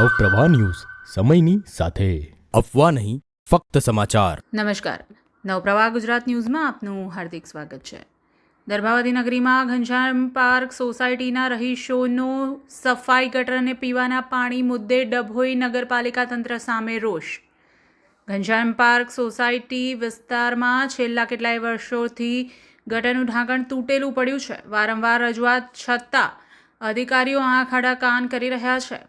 Navpravah news સમયની સાથે અફવા નહીં ફક્ત સમાચાર। નમસ્કાર, નવપ્રવાહ ગુજરાત ન્યૂઝમાં આપનું હાર્દિક સ્વાગત છે। દર્ભાવતી નગરીમાં ઘનશ્યામ પાર્ક સોસાયટીના રહીશોનો સફાઈ ગટર અને પીવાના પાણી મુદ્દે ડભોઈ નગરપાલિકા તંત્ર સામે રોષ। ઘનશ્યામ પાર્ક સોસાયટી વિસ્તારમાં છેલ્લા કેટલાય વર્ષોથી ગટરનું ઢાંકણ તૂટેલું પડ્યું છે। વારંવાર રજૂઆત છતાં અધિકારીઓ આંખ આડા કાન કરી રહ્યા છે।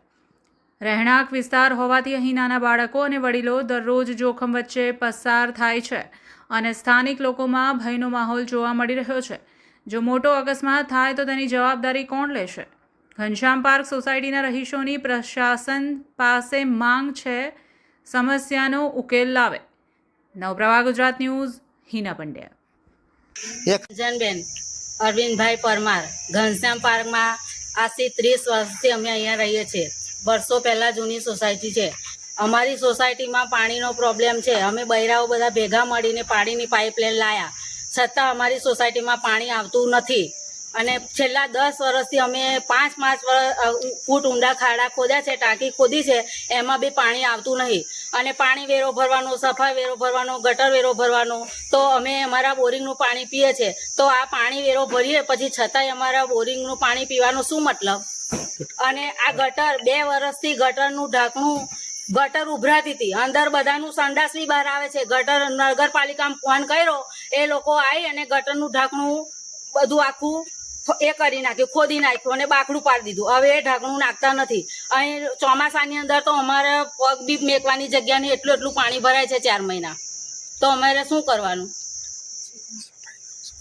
રહેણાંક વિસ્તાર હોવાથી અહીં નાના બાળકો અને વડીલો દરરોજ જોખમ વચ્ચે પસાર થાય છે અને સ્થાનિક લોકોમાં ભયનો માહોલ જોવા મળી રહ્યો છે। જો મોટો અકસ્માત થાય તો તેની જવાબદારી કોણ લેશે? ઘનશ્યામ પાર્ક સોસાયટીના રહીશોની પ્રશાસન પાસે માંગ છે, સમસ્યાનો ઉકેલ લાવે। નવપ્રવાહ ગુજરાત ન્યૂઝ, હિના પંડ્યા। જનબેન અરવિંદભાઈ પરમાર, ઘનશ્યામ પાર્કમાં આજથી 30 વર્ષથી અમે અહીંયા રહીએ છીએ। વર્ષો પહેલાં જૂની સોસાયટી છે। અમારી સોસાયટીમાં પાણીનો પ્રોબ્લેમ છે। અમે બૈરાઓ બધા ભેગા મળીને પાણીની પાઇપલાઇન લાવ્યા, છતાં અમારી સોસાયટીમાં પાણી આવતું નથી। અને છેલ્લા 10 વર્ષથી અમે 5 ફૂટ ઊંડા ખાડા ખોદ્યા છે, ટાંકી ખોદી છે, એમાં બી પાણી આવતું નહીં। અને પાણી વેરો ભરવાનો, સફાઈ વેરો ભરવાનો, ગટર વેરો ભરવાનો, તો અમે અમારા બોરિંગનું પાણી પીએ છીએ। તો આ પાણી વેરો ભરીએ પછી છતાંય અમારા બોરિંગનું પાણી પીવાનો શું મતલબ? અને આ ગટર 2 વર્ષથી ગટરનું ઢાંકણું ગટર ઉભરાતી હતી, અંદર બધાનું સંડાસ બી બહાર આવે છે। ગટર નગરપાલિકામાં ફોન કર્યો, એ લોકો આવી અને ગટરનું ઢાંકણું બધું આખું એ કરી નાખ્યું, ખોદી નાખ્યું અને બાકડું પાડી દીધું। હવે એ ઢાંકણું નાખતા નથી। અહીં ચોમાસાની અંદર તો અમારે પગ બી મેકવાની જગ્યા નહીં, એટલું પાણી ભરાય છે 4 મહિના। તો અમારે શું કરવાનું?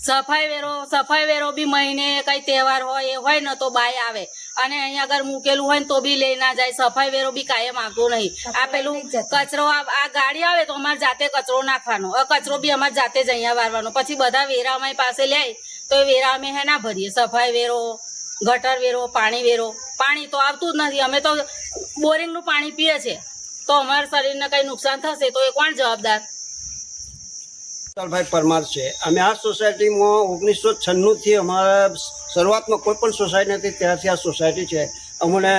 સફાઈ વેરો બી મહિને કઈ તહેવાર હોય એ હોય ને તો બાય આવે, અને અહીંયા આગળ મૂકેલું હોય ને તો બી લઈ ના જાય। સફાઈ વેરો બી કાયમ આવતો નહીં। આ પેલું કચરો, આ ગાડી આવે તો અમારે જાતે કચરો નાખવાનો, કચરો બી અમારે જાતે જ અહીંયા વારવાનો। પછી બધા વેરા અમારી પાસે લે તો એ વેરા અમે હે ના ભરીએ? સફાઈ વેરો, ગટર વેરો, પાણી વેરો। પાણી તો આવતું જ નથી। અમે તો બોરિંગનું પાણી પીએ છીએ, તો અમારા શરીરને કંઈ નુકસાન થશે તો એ કોણ જવાબદાર? ભાઈ પરમાર છે। અમે આ સોસાયટીમાં 1996થી અમારા શરૂઆતમાં કોઈ પણ સોસાયટી નથી, ત્યારથી આ સોસાયટી છે। અમને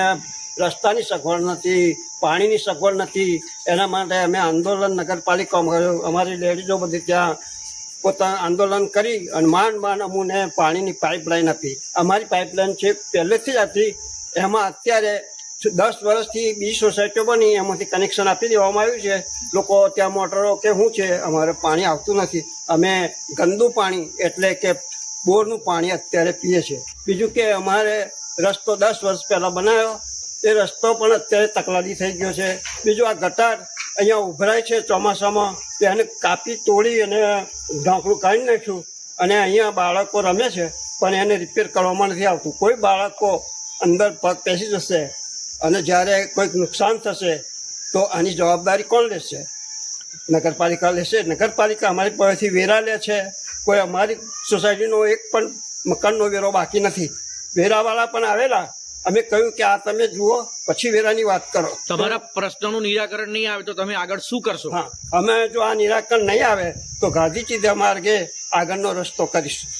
રસ્તાની સગવડ નથી, પાણીની સગવડ નથી। એના માટે અમે આંદોલન નગરપાલિકામાં કર્યું। અમારી લેડીઝો બધી ત્યાં પોતાનું આંદોલન કરી અને માંડ અમને પાણીની પાઇપલાઇન આપી। અમારી પાઇપલાઇન છે પહેલેથી જ હતી, એમાં અત્યારે 10 વર્ષથી બીજી સોસાયટીઓ બની, એમાંથી કનેક્શન આપી દેવામાં આવ્યું છે। લોકો ત્યાં મોટરો કે શું છે, અમારે પાણી આવતું નથી। અમે ગંદુ પાણી એટલે કે બોરનું પાણી અત્યારે પીએ છીએ। બીજું કે અમારે રસ્તો 10 વર્ષ પહેલાં બનાવ્યો, એ રસ્તો પણ અત્યારે તકલાદી થઈ ગયો છે। બીજું આ ગટર અહીંયા ઉભરાય છે ચોમાસામાં, તેને કાપી તોડી અને ઢાંકણું કાઢી નાખ્યું, અને અહીંયા બાળકો રમે છે પણ એને રિપેર કરવામાં નથી આવતું। કોઈ બાળકો અંદર પગ પેસી જશે અને જ્યારે કોઈક નુકસાન થશે તો આની જવાબદારી કોણ લેશે? નગરપાલિકા લેશે। નગરપાલિકા અમારી પાસેથી વેરા લે છે, કોઈ અમારી સોસાયટીનો એક પણ મકાનનો વેરો બાકી નથી। વેરાવાળા પણ આવેલા, અમે કહ્યું કે આ તમે જુઓ પછી વેરાની વાત કરો। તમારા પ્રશ્નનું નિરાકરણ નહીં આવે તો તમે આગળ શું કરશો? હા, અમે જો આ નિરાકરણ નહીં આવે તો ગાંધી ચીધા માર્ગે આગળનો રસ્તો કરીશું।